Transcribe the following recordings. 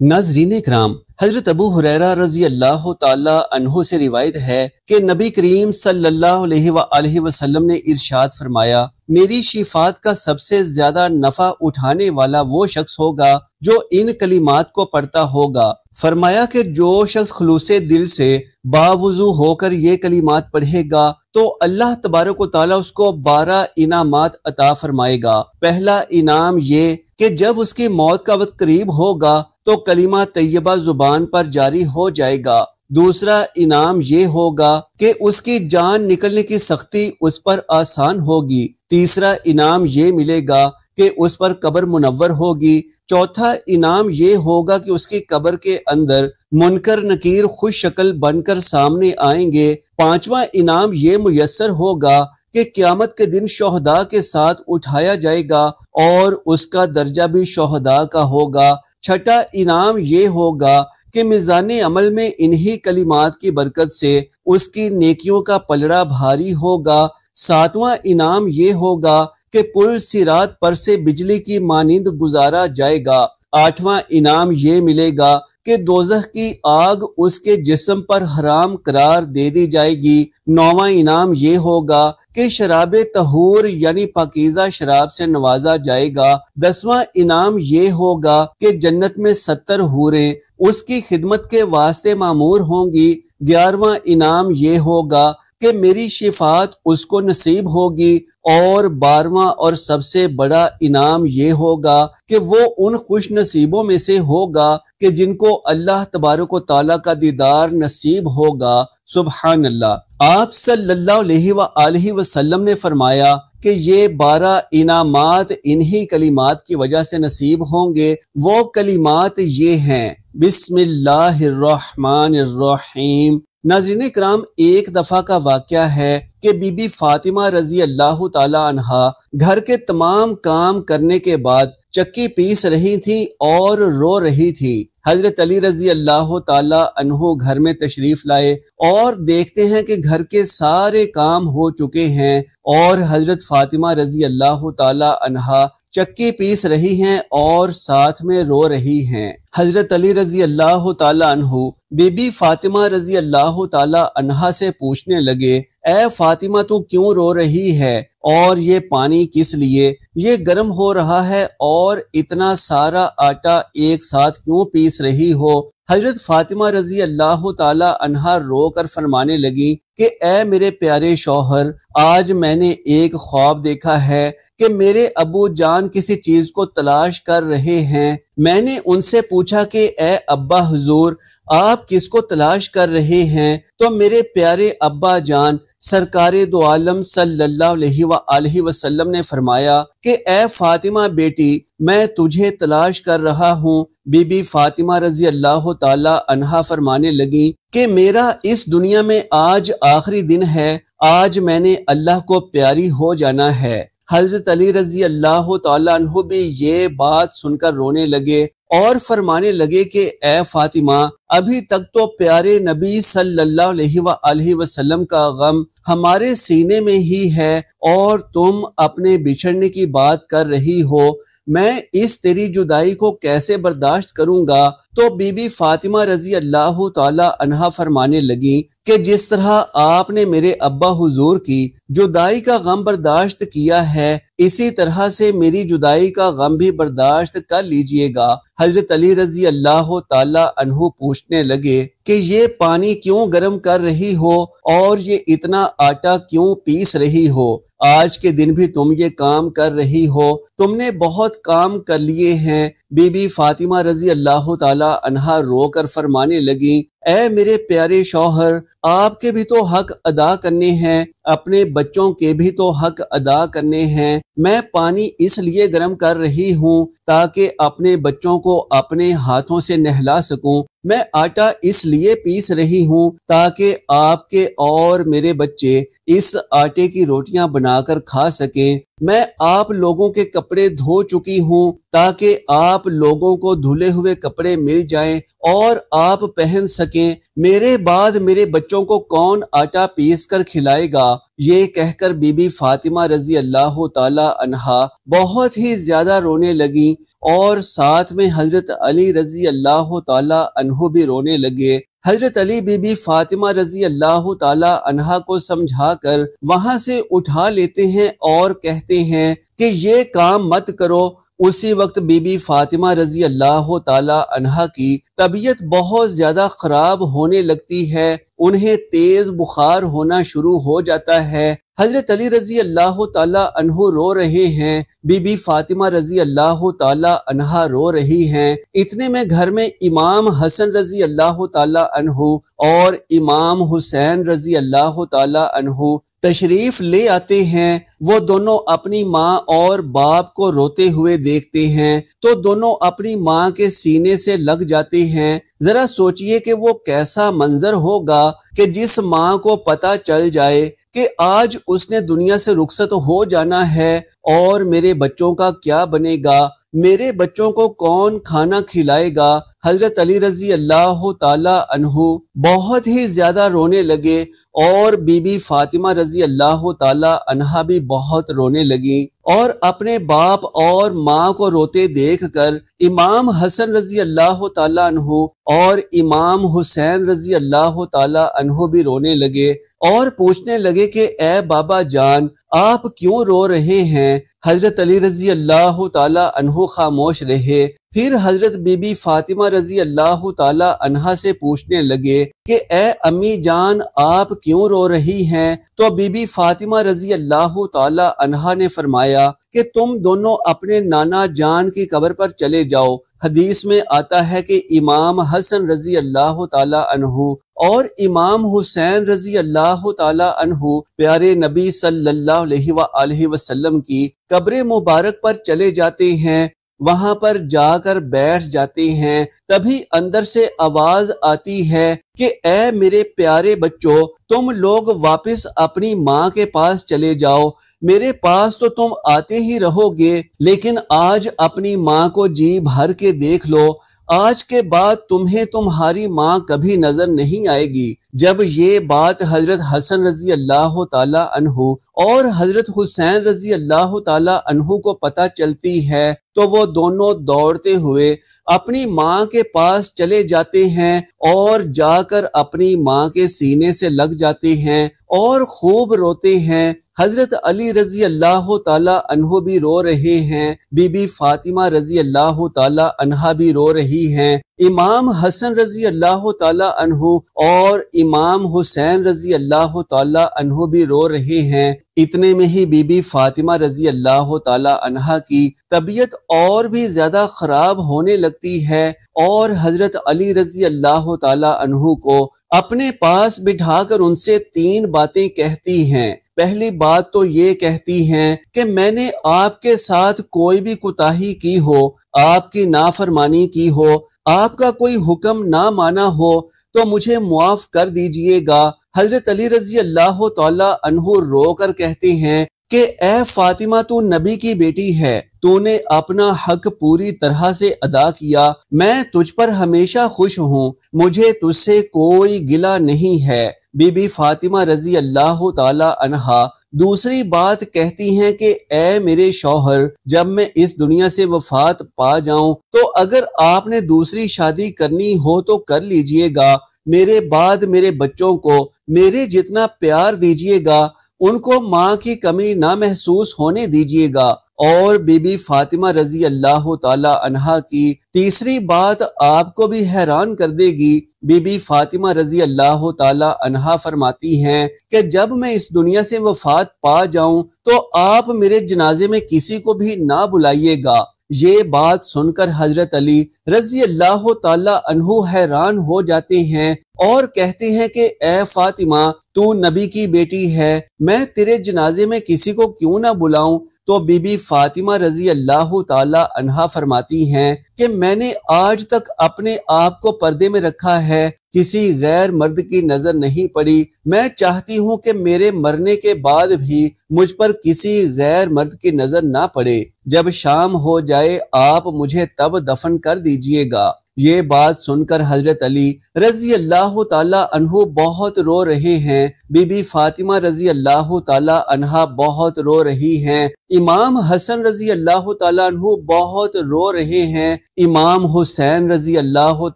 ناظرین اکرام، حضرت ابو ہریرہ رضی اللہ تعالی عنہ سے روایت ہے کہ نبی کریم صلی اللہ علیہ وآلہ وسلم نے ارشاد فرمایا، میری شفاعت کا سب سے زیادہ نفع اٹھانے والا وہ شخص ہوگا جو ان کلمات کو پڑھتا ہوگا۔ فرمایا کہ جو شخص خلوص دل سے باوضو ہو کر یہ کلمات پڑھے گا تو اللہ تبارک و تعالیٰ اس کو 12 انعامات عطا فرمائے گا۔ پہلا انعام یہ کہ جب اس کی موت کا وقت قریب ہوگا تو کلمہ طیبہ زبان پر جاری ہو جائے گا۔ دوسرا انعام یہ ہوگا کہ اس کی جان نکلنے کی سختی اس پر آسان ہوگی۔ تیسرا انعام یہ ملے گا کہ اس پر قبر منور ہوگی۔ چوتھا انعام یہ ہوگا کہ اس کی قبر کے اندر منکر نکیر خوش شکل بن کر سامنے آئیں گے۔ پانچواں انعام یہ میسر ہوگا کہ قیامت کے دن شہداء کے ساتھ اٹھایا جائے گا اور اس کا درجہ بھی شہداء کا ہوگا۔ چھٹا انعام یہ ہوگا کہ میزان عمل میں انہی کلمات کی برکت سے اس کی نیکیوں کا پلڑا بھاری ہوگا۔ ساتواں انعام یہ ہوگا کہ پل صراط پر سے بجلی کی مانند گزارا جائے گا۔ آٹھواں انعام یہ ملے گا کہ دوزخ کی آگ اس کے جسم پر حرام قرار دے دی جائے گی۔ نوواں انعام یہ ہوگا کہ شراب طہور یعنی پاکیزہ شراب سے نوازا جائے گا۔ 10واں انعام یہ ہوگا کہ جنت میں 70 حوریں اس کی خدمت کے واسطے مامور ہوں گی۔ 11واں انعام یہ ہوگا کہ میری شفاعت اس کو نصیب ہوگی۔ اور 12واں اور سب سے بڑا انعام یہ ہوگا کہ وہ ان خوش نصیبوں میں سے ہوگا کہ جن کو اللہ تبارک و تعالیٰ کا دیدار نصیب ہوگا۔ سبحان اللہ۔ آپ صلی اللہ علیہ وآلہ وسلم نے فرمایا کہ یہ 12 انعامات انہی کلمات کی وجہ سے نصیب ہوں گے۔ وہ کلمات یہ ہیں: بسم اللہ الرحمن الرحیم۔ ناظرین اکرام، ایک دفعہ کا واقعہ ہے کہ بی بی فاطمہ رضی اللہ تعالی عنہا گھر کے تمام کام کرنے کے بعد چکی پیس رہی تھی اور رو رہی تھی۔ حضرت علی رضی اللہ تعالی عنہ گھر میں تشریف لائے اور دیکھتے ہیں کہ گھر کے سارے کام ہو چکے ہیں اور حضرت فاطمہ رضی اللہ تعالی عنہا چکی پیس رہی ہیں اور ساتھ میں رو رہی ہیں۔ حضرت علی رضی اللہ تعالی عنہ بی بی فاطمہ رضی اللہ تعالی عنہا سے پوچھنے لگے، اے فاطمہ تو کیوں رو رہی ہے اور یہ پانی کس لیے؟ یہ گرم ہو رہا ہے اور اتنا سارا آٹا ایک ساتھ کیوں پیس رہی ہو؟ حضرت فاطمہ رضی اللہ تعالی عنہا رو کر فرمانے لگی کہ اے میرے پیارے شوہر، آج میں نے ایک خواب دیکھا ہے کہ میرے ابو جان کسی چیز کو تلاش کر رہے ہیں۔ میں نے ان سے پوچھا کہ اے ابا حضور، آپ کس کو تلاش کر رہے ہیں؟ تو میرے پیارے ابا جان سرکار دو عالم صلی اللہ علیہ وآلہ وسلم نے فرمایا کہ اے فاطمہ بیٹی، میں تجھے تلاش کر رہا ہوں۔ بی بی فاطمہ رضی اللہ تعالی عنہا فرمانے لگی کہ میرا اس دنیا میں آج آخری دن ہے، آج میں نے اللہ کو پیاری ہو جانا ہے۔ حضرت علی رضی اللہ تعالیٰ عنہ بھی یہ بات سن کر رونے لگے اور فرمانے لگے کہ اے فاطمہ، ابھی تک تو پیارے نبی صلی اللہ علیہ وآلہ وسلم کا غم ہمارے سینے میں ہی ہے اور تم اپنے بچھڑنے کی بات کر رہی ہو، میں اس تیری جدائی کو کیسے برداشت کروں گا؟ تو بی بی فاطمہ رضی اللہ تعالی عنہا فرمانے لگی کہ جس طرح آپ نے میرے ابا حضور کی جدائی کا غم برداشت کیا ہے، اسی طرح سے میری جدائی کا غم بھی برداشت کر لیجئے گا۔ حضرت علی رضی اللہ تعالی عنہ پوچھنے لگے کہ یہ پانی کیوں گرم کر رہی ہو اور یہ اتنا آٹا کیوں پیس رہی ہو؟ آج کے دن بھی تم یہ کام کر رہی ہو، تم نے بہت کام کر لیے ہیں۔ بی بی فاطمہ رضی اللہ تعالی عنہا رو کر فرمانے لگیں، اے میرے پیارے شوہر، آپ کے بھی تو حق ادا کرنے ہیں، اپنے بچوں کے بھی تو حق ادا کرنے ہیں۔ میں پانی اس لیے گرم کر رہی ہوں تاکہ اپنے بچوں کو اپنے ہاتھوں سے نہلا سکوں، میں آٹا اس لیے پیس رہی ہوں تاکہ آپ کے اور میرے بچے اس آٹے کی روٹیاں بنا کر کھا سکیں، میں آپ لوگوں کے کپڑے دھو چکی ہوں تاکہ آپ لوگوں کو دھلے ہوئے کپڑے مل جائیں اور آپ پہن سکیں، میرے بعد میرے بچوں کو کون آٹا پیس کر کھلائے گا؟ یہ کہہ کر بی بی فاطمہ رضی اللہ تعالی عنہا بہت ہی زیادہ رونے لگیں اور ساتھ میں حضرت علی رضی اللہ تعالی عنہ بھی رونے لگے۔ حضرت علی بی بی فاطمہ رضی اللہ تعالی عنہا کو سمجھا کر وہاں سے اٹھا لیتے ہیں اور کہتے ہیں کہ یہ کام مت کرو۔ اسی وقت بی بی فاطمہ رضی اللہ تعالی عنہا کی طبیعت بہت زیادہ خراب ہونے لگتی ہے، انہیں تیز بخار ہونا شروع ہو جاتا ہے۔ حضرت علی رضی اللہ تعالی عنہ رو رہے ہیں، بی بی فاطمہ رضی اللہ تعالی عنہا رو رہی ہیں۔ اتنے میں گھر میں امام حسن رضی اللہ تعالی عنہ اور امام حسین رضی اللہ تعالی عنہ تشریف لے آتے ہیں۔ وہ دونوں اپنی ماں اور باپ کو روتے ہوئے دیکھتے ہیں تو دونوں اپنی ماں کے سینے سے لگ جاتے ہیں۔ ذرا سوچئے کہ وہ کیسا منظر ہوگا کہ جس ماں کو پتہ چل جائے کہ آج اس نے دنیا سے رخصت ہو جانا ہے اور میرے بچوں کا کیا بنے گا، میرے بچوں کو کون کھانا کھلائے گا۔ حضرت علی رضی اللہ تعالی عنہ بہت ہی زیادہ رونے لگے اور بی بی فاطمہ رضی اللہ تعالی عنہا بھی بہت رونے لگیں، اور اپنے باپ اور ماں کو روتے دیکھ کر امام حسن رضی اللہ تعالی عنہ اور امام حسین رضی اللہ تعالی عنہ بھی رونے لگے اور پوچھنے لگے کہ اے بابا جان، آپ کیوں رو رہے ہیں؟ حضرت علی رضی اللہ تعالی عنہ خاموش رہے۔ پھر حضرت بی بی فاطمہ رضی اللہ تعالی عنہا سے پوچھنے لگے کہ اے امی جان، آپ کیوں رو رہی ہیں؟ تو بی بی فاطمہ رضی اللہ تعالی عنہا نے فرمایا کہ تم دونوں اپنے نانا جان کی قبر پر چلے جاؤ۔ حدیث میں آتا ہے کہ امام حسن رضی اللہ تعالی عنہ اور امام حسین رضی اللہ تعالی عنہ پیارے نبی صلی اللہ علیہ وآلہ وسلم کی قبر مبارک پر چلے جاتے ہیں، وہاں پر جا کر بیٹھ جاتے ہیں۔ تبھی اندر سے آواز آتی ہے کہ اے میرے پیارے بچوں، تم لوگ واپس اپنی ماں کے پاس چلے جاؤ، میرے پاس تو تم آتے ہی رہو گے، لیکن آج اپنی ماں کو جی بھر کے دیکھ لو، آج کے بعد تمہیں تمہاری ماں کبھی نظر نہیں آئے گی۔ جب یہ بات حضرت حسن رضی اللہ تعالی عنہ اور حضرت حسین رضی اللہ تعالی عنہ کو پتہ چلتی ہے تو وہ دونوں دوڑتے ہوئے اپنی ماں کے پاس چلے جاتے ہیں اور جا کر اپنی ماں کے سینے سے لگ جاتے ہیں اور خوب روتے ہیں۔ حضرت علی رضی اللہ تعالی عنہ بھی رو رہے ہیں، بی بی فاطمہ رضی اللہ تعالی عنہا بھی رو رہی ہیں، امام حسن رضی اللہ تعالی عنہ اور امام حسین رضی اللہ تعالی عنہ بھی رو رہے ہیں۔ اتنے میں ہی بی بی فاطمہ رضی اللہ تعالی عنہا کی طبیعت اور بھی زیادہ خراب ہونے لگتی ہے اور حضرت علی رضی اللہ تعالی عنہ کو اپنے پاس بٹھا کر ان سے 3 باتیں کہتی ہیں۔ پہلی بات تو یہ کہتی ہیں کہ میں نے آپ کے ساتھ کوئی بھی کوتاہی کی ہو، آپ کی نافرمانی کی ہو، آپ کا کوئی حکم نہ مانا ہو تو مجھے معاف کر دیجئے گا۔ حضرت علی رضی اللہ تعالی عنہ رو کر کہتے ہیں کہ اے فاطمہ، تو نبی کی بیٹی ہے، تو نے اپنا حق پوری طرح سے ادا کیا، میں تجھ پر ہمیشہ خوش ہوں، مجھے تجھ سے کوئی گلہ نہیں ہے۔ بی بی فاطمہ رضی اللہ تعالی عنہا دوسری بات کہتی ہیں کہ اے میرے شوہر، جب میں اس دنیا سے وفات پا جاؤں تو اگر آپ نے دوسری شادی کرنی ہو تو کر لیجئے گا، میرے بعد میرے بچوں کو میرے جتنا پیار دیجئے گا، ان کو ماں کی کمی نہ محسوس ہونے دیجئے گا۔ اور بی بی فاطمہ رضی اللہ تعالی عنہا کی تیسری بات آپ کو بھی حیران کر دے گی۔ بی بی فاطمہ رضی اللہ تعالی عنہا فرماتی ہیں کہ جب میں اس دنیا سے وفات پا جاؤں تو آپ میرے جنازے میں کسی کو بھی نہ بلائیے گا۔ یہ بات سن کر حضرت علی رضی اللہ تعالی عنہ حیران ہو جاتے ہیں اور کہتے ہیں کہ اے فاطمہ، تو نبی کی بیٹی ہے، میں تیرے جنازے میں کسی کو کیوں نہ بلاؤں؟ تو بی بی فاطمہ رضی اللہ تعالی عنہا فرماتی ہیں کہ میں نے آج تک اپنے آپ کو پردے میں رکھا ہے، کسی غیر مرد کی نظر نہیں پڑی، میں چاہتی ہوں کہ میرے مرنے کے بعد بھی مجھ پر کسی غیر مرد کی نظر نہ پڑے، جب شام ہو جائے آپ مجھے تب دفن کر دیجئے گا۔ یہ بات سن کر حضرت علی رضی اللہ تعالی عنہ بہت رو رہے ہیں، بی بی فاطمہ رضی اللہ تعالی عنہا بہت رو رہی ہیں، امام حسن رضی اللہ تعالی عنہ بہت رو رہے ہیں، امام حسین رضی اللہ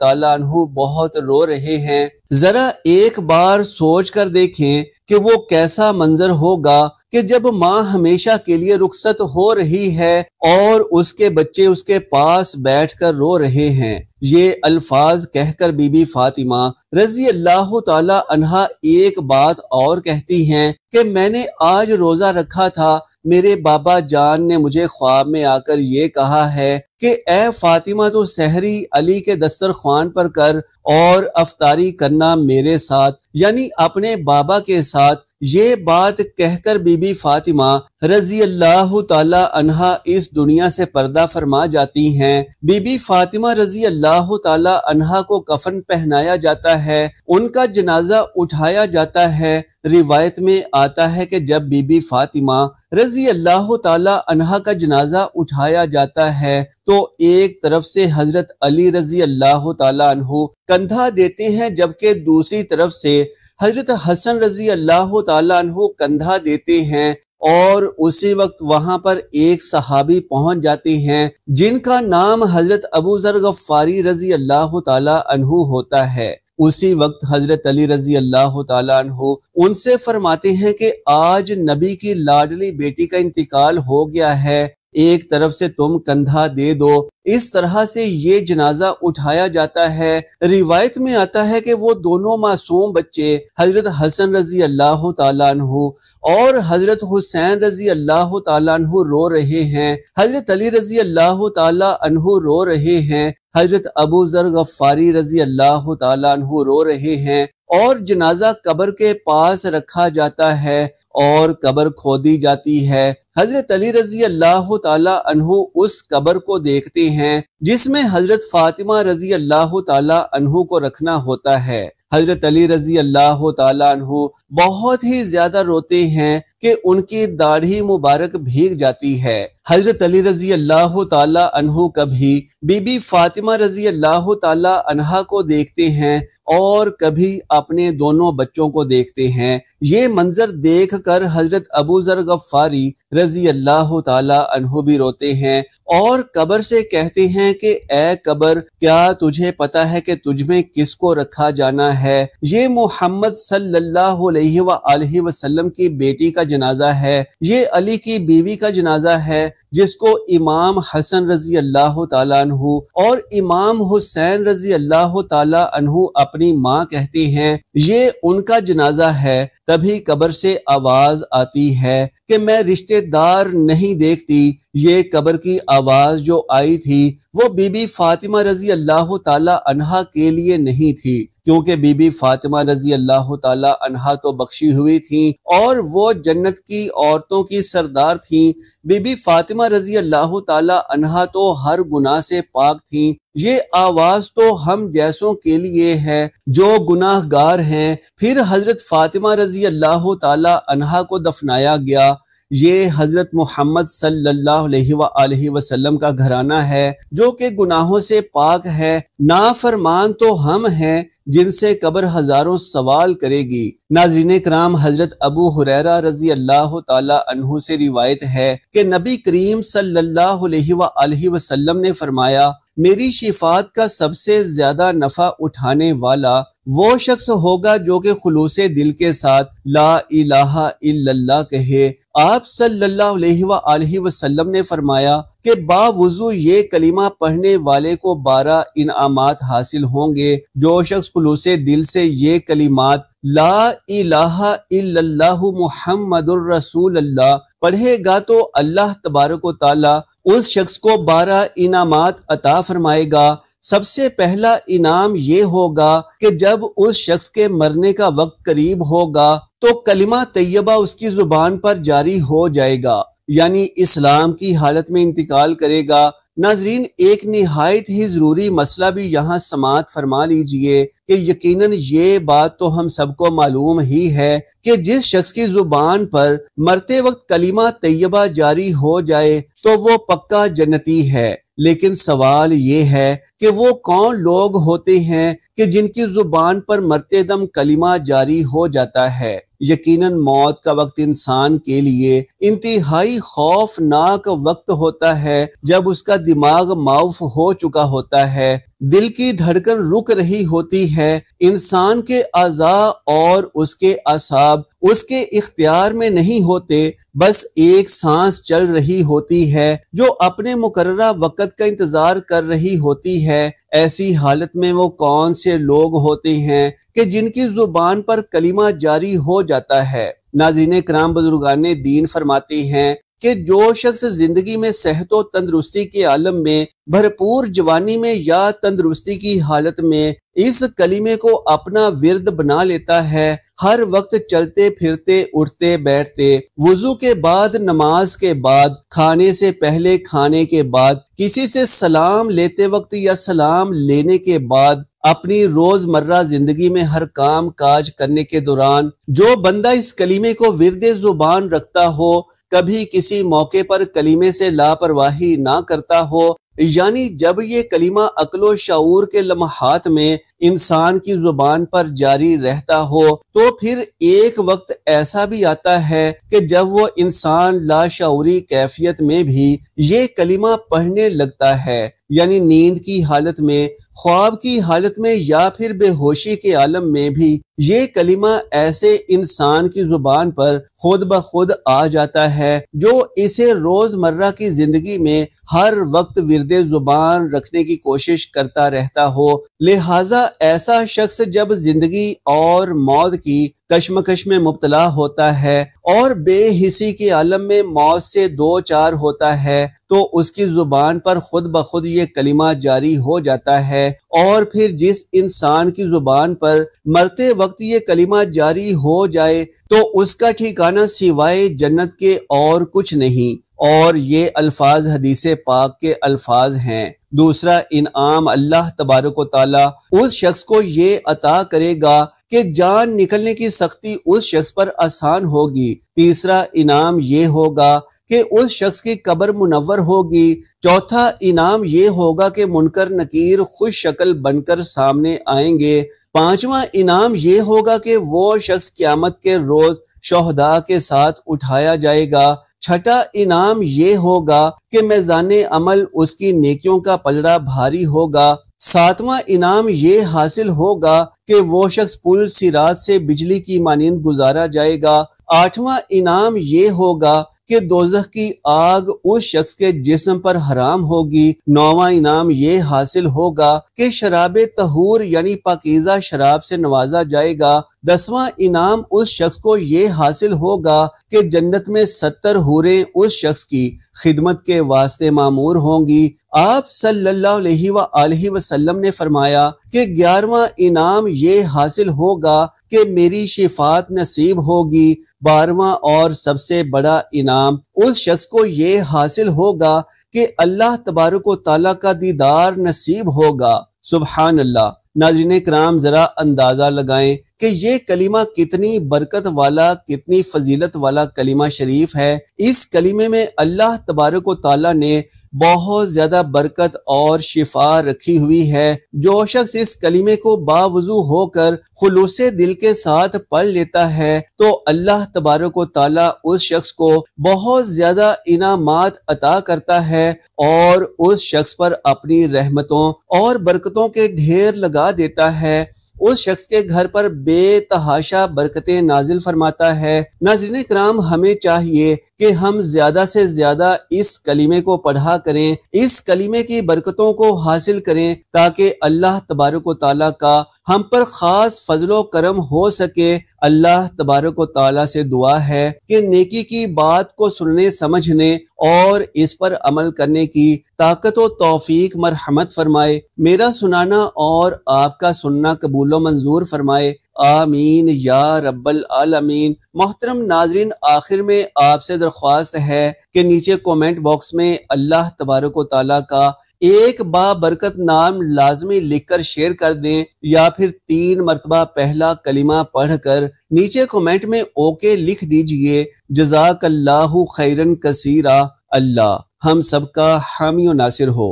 تعالی عنہ بہت رو رہے ہیں۔ ذرا ایک بار سوچ کر دیکھیں کہ وہ کیسا منظر ہوگا کہ جب ماں ہمیشہ کے لیے رخصت ہو رہی ہے اور اس کے بچے اس کے پاس بیٹھ کر رو رہے ہیں۔ یہ الفاظ کہہ کر بی بی فاطمہ رضی اللہ تعالی عنہا ایک بات اور کہتی ہیں کہ میں نے آج روزہ رکھا تھا، میرے بابا جان نے مجھے خواب میں آ کر یہ کہا ہے کہ اے فاطمہ تو سحری علی کے دسترخوان پر کر اور افطاری کرنا میرے ساتھ، یعنی اپنے بابا کے ساتھ۔ یہ بات کہہ کر بی بی فاطمہ رضی اللہ تعالی عنہا اس دنیا سے پردہ فرما جاتی ہیں۔ بی بی فاطمہ رضی اللہ تعالی عنہا کو کفن پہنایا جاتا ہے، ان کا جنازہ اٹھایا جاتا ہے۔ روایت میں آتا ہے کہ جب بی بی فاطمہ رضی اللہ تعالی عنہا کا جنازہ اٹھایا جاتا ہے تو ایک طرف سے حضرت علی رضی اللہ تعالی عنہ کندھا دیتے ہیں، جبکہ دوسری طرف سے حضرت حسن رضی اللہ تعالی عنہ کندھا دیتے ہیں، اور اسی وقت وہاں پر ایک صحابی پہنچ جاتے ہیں جن کا نام حضرت ابو ذر غفاری رضی اللہ تعالی عنہ ہوتا ہے۔ اسی وقت حضرت علی رضی اللہ تعالی عنہ ان سے فرماتے ہیں کہ آج نبی کی لاڈلی بیٹی کا انتقال ہو گیا ہے، ایک طرف سے تم کندھا دے دو۔ اس طرح سے یہ جنازہ اٹھایا جاتا ہے۔ روایت میں آتا ہے کہ وہ دونوں معصوم بچے حضرت حسن رضی اللہ تعالیٰ عنہ اور حضرت حسین رضی اللہ تعالیٰ عنہ رو رہے ہیں، حضرت علی رضی اللہ تعالیٰ عنہ رو رہے ہیں، حضرت ابو ذر غفاری رضی اللہ تعالیٰ عنہ رو رہے ہیں، اور جنازہ قبر کے پاس رکھا جاتا ہے اور قبر کھودی جاتی ہے۔ حضرت علی رضی اللہ تعالی عنہ اس قبر کو دیکھتے ہیں جس میں حضرت فاطمہ رضی اللہ تعالی عنہ کو رکھنا ہوتا ہے۔ حضرت علی رضی اللہ تعالی عنہ بہت ہی زیادہ روتے ہیں کہ ان کی داڑھی مبارک بھیگ جاتی ہے۔ حضرت علی رضی اللہ تعالی عنہ کبھی بی بی فاطمہ رضی اللہ تعالی عنہا کو دیکھتے ہیں اور کبھی اپنے دونوں بچوں کو دیکھتے ہیں۔ یہ منظر دیکھ کر حضرت ابو ذر غفاری رضی اللہ تعالی عنہ بھی روتے ہیں اور قبر سے کہتے ہیں کہ اے قبر، کیا تجھے پتا ہے کہ تجھ میں کس کو رکھا جانا ہے؟ یہ محمد صلی اللہ علیہ وآلہ وسلم کی بیٹی کا جنازہ ہے، یہ علی کی بیوی کا جنازہ ہے جس کو امام حسن رضی اللہ تعالیٰ عنہ اور امام حسین رضی اللہ تعالیٰ عنہ اپنی ماں کہتے ہیں، یہ ان کا جنازہ ہے۔ تبھی قبر سے آواز آتی ہے کہ میں رشتہ دار نہیں دیکھتی۔ یہ قبر کی آواز جو آئی تھی وہ بی بی فاطمہ رضی اللہ تعالیٰ عنہا کے لیے نہیں تھی، کیونکہ بی بی فاطمہ رضی اللہ تعالی عنہا تو بخشی ہوئی تھیں اور وہ جنت کی عورتوں کی سردار تھیں۔ بی بی فاطمہ رضی اللہ تعالی عنہا تو ہر گناہ سے پاک تھیں۔ یہ آواز تو ہم جیسوں کے لیے ہے جو گناہ گار ہیں۔ پھر حضرت فاطمہ رضی اللہ تعالی عنہا کو دفنایا گیا۔ یہ حضرت محمد صلی اللہ علیہ وآلہ وسلم کا گھرانہ ہے جو کہ گناہوں سے پاک ہے۔ نافرمان تو ہم ہیں جن سے قبر ہزاروں سوال کرے گی۔ ناظرین کرام، حضرت ابو ہریرہ رضی اللہ تعالی عنہ سے روایت ہے کہ نبی کریم صلی اللہ علیہ وآلہ وسلم نے فرمایا، میری شفاعت کا سب سے زیادہ نفع اٹھانے والا وہ شخص ہوگا جو کہ خلوص دل کے ساتھ لا الہ الا اللہ کہے۔ آپ صلی اللہ علیہ وآلہ وسلم نے فرمایا کہ باوضو یہ کلمہ پڑھنے والے کو 12 انعامات حاصل ہوں گے۔ جو شخص خلوص دل سے یہ کلمات لا الہ الا اللہ محمد الرسول اللہ پڑھے گا تو اللہ تبارک و تعالی اس شخص کو 12 انعامات عطا فرمائے گا۔ سب سے پہلا انعام یہ ہوگا کہ جب اس شخص کے مرنے کا وقت قریب ہوگا تو کلمہ طیبہ اس کی زبان پر جاری ہو جائے گا، یعنی اسلام کی حالت میں انتقال کرے گا۔ ناظرین، ایک نہایت ہی ضروری مسئلہ بھی یہاں سماعت فرما لیجئے کہ یقیناً یہ بات تو ہم سب کو معلوم ہی ہے کہ جس شخص کی زبان پر مرتے وقت کلمہ طیبہ جاری ہو جائے تو وہ پکا جنتی ہے۔ لیکن سوال یہ ہے کہ وہ کون لوگ ہوتے ہیں کہ جن کی زبان پر مرتے دم کلمہ جاری ہو جاتا ہے؟ یقیناً موت کا وقت انسان کے لیے انتہائی خوفناک وقت ہوتا ہے جب اس کا دماغ معاف ہو چکا ہوتا ہے، دل کی دھڑکن رک رہی ہوتی ہے، انسان کے اعضاء اور اس کے اعصاب اس کے اختیار میں نہیں ہوتے، بس ایک سانس چل رہی ہوتی ہے جو اپنے مقررہ وقت کا انتظار کر رہی ہوتی ہے۔ ایسی حالت میں وہ کون سے لوگ ہوتے ہیں کہ جن کی زبان پر کلمہ جاری ہو جاتا ہے؟ ناظرین کرام، بزرگان دین فرماتے ہیں کہ جو شخص زندگی میں صحت و تندرستی کے عالم میں بھرپور جوانی میں یا تندرستی کی حالت میں اس کلمے کو اپنا ورد بنا لیتا ہے، ہر وقت چلتے پھرتے اٹھتے بیٹھتے، وضو کے بعد، نماز کے بعد، کھانے سے پہلے، کھانے کے بعد، کسی سے سلام لیتے وقت یا سلام لینے کے بعد، اپنی روزمرہ زندگی میں ہر کام کاج کرنے کے دوران جو بندہ اس کلمے کو ورد زبان رکھتا ہو، کبھی کسی موقع پر کلمے سے لاپرواہی نہ کرتا ہو، یعنی جب یہ کلمہ عقل و شعور کے لمحات میں انسان کی زبان پر جاری رہتا ہو، تو پھر ایک وقت ایسا بھی آتا ہے کہ جب وہ انسان لاشعوری کیفیت میں بھی یہ کلمہ پڑھنے لگتا ہے، یعنی نیند کی حالت میں، خواب کی حالت میں یا پھر بے ہوشی کے عالم میں بھی یہ کلمہ ایسے انسان کی زبان پر خود بخود آ جاتا ہے جو اسے روزمرہ کی زندگی میں ہر وقت ورد زبان رکھنے کی کوشش کرتا رہتا ہو۔ لہٰذا ایسا شخص جب زندگی اور موت کی کشمکش میں مبتلا ہوتا ہے اور بے حسی کے عالم میں موت سے دو چار ہوتا ہے تو اس کی زبان پر خود بخود یہ کلمہ جاری ہو جاتا ہے، اور پھر جس انسان کی زبان پر مرتے وقت یہ کلمہ جاری ہو جائے تو اس کا ٹھکانہ سوائے جنت کے اور کچھ نہیں، اور یہ الفاظ حدیث پاک کے الفاظ ہیں۔ دوسرا انعام اللہ تبارک و تعالی اس شخص کو یہ عطا کرے گا کہ جان نکلنے کی سختی اس شخص پر آسان ہوگی۔ تیسرا انعام یہ ہوگا کہ اس شخص کی قبر منور ہوگی۔ چوتھا انعام یہ ہوگا کہ منکر نکیر خوش شکل بن کر سامنے آئیں گے۔ پانچواں انعام یہ ہوگا کہ وہ شخص قیامت کے روز شہداء کے ساتھ اٹھایا جائے گا۔ چھٹا انعام یہ ہوگا کہ میزان عمل اس کی نیکیوں کا پلڑا بھاری ہوگا۔ ساتواں انعام یہ حاصل ہوگا کہ وہ شخص پل صراط سے بجلی کی مانند گزارا جائے گا۔ آٹھواں انعام یہ ہوگا کہ دوزخ کی آگ اس شخص کے جسم پر حرام ہوگی۔ نوواں انعام یہ حاصل ہوگا کہ شراب طہور یعنی پاکیزہ شراب سے نوازا جائے گا۔ دسواں انعام اس شخص کو یہ حاصل ہوگا کہ جنت میں 70 حوریں اس شخص کی خدمت کے واسطے مامور ہوں گی۔ آپ صلی اللہ علیہ وآلہ وسلم نے فرمایا کہ 11واں انعام یہ حاصل ہوگا کہ میری شفاعت نصیب ہوگی۔ 12واں اور سب سے بڑا انعام اس شخص کو یہ حاصل ہوگا کہ اللہ تبارک و تعالیٰ کا دیدار نصیب ہوگا۔ سبحان اللہ۔ ناظرین کرام، ذرا اندازہ لگائیں کہ یہ کلمہ کتنی برکت والا، کتنی فضیلت والا کلمہ شریف ہے۔ اس کلمے میں اللہ تبارک و تعالیٰ نے بہت زیادہ برکت اور شفا رکھی ہوئی ہے۔ جو شخص اس کلمے کو باوضو ہو کر خلوص دل کے ساتھ پڑھ لیتا ہے تو اللہ تبارک و تعالیٰ اس شخص کو بہت زیادہ انعامات عطا کرتا ہے اور اس شخص پر اپنی رحمتوں اور برکتوں کے ڈھیر لگا دیتا ہے۔ اس شخص کے گھر پر بے تحاشا برکتیں نازل فرماتا ہے۔ ناظرین کرام، ہمیں چاہیے کہ ہم زیادہ سے زیادہ اس کلمے کو پڑھا کریں، اس کلمے کی برکتوں کو حاصل کریں تاکہ اللہ تبارک و تعالیٰ کا ہم پر خاص فضل و کرم ہو سکے۔ اللہ تبارک و تعالیٰ سے دعا ہے کہ نیکی کی بات کو سننے، سمجھنے اور اس پر عمل کرنے کی طاقت و توفیق مرحمت فرمائے۔ میرا سنانا اور آپ کا سننا قبول قبول و منظور فرمائے، آمین یا رب العالمین۔ محترم ناظرین، آخر میں آپ سے درخواست ہے کہ نیچے کومنٹ باکس میں اللہ تبارک و تعالیٰ کا ایک بابرکت نام لازمی لکھ کر شیئر کر دیں، یا پھر 3 مرتبہ پہلا کلمہ پڑھ کر نیچے کومنٹ میں اوکے لکھ دیجئے۔ جزاک اللہ خیرن کثیرا۔ اللہ ہم سب کا حامی و ناصر ہو۔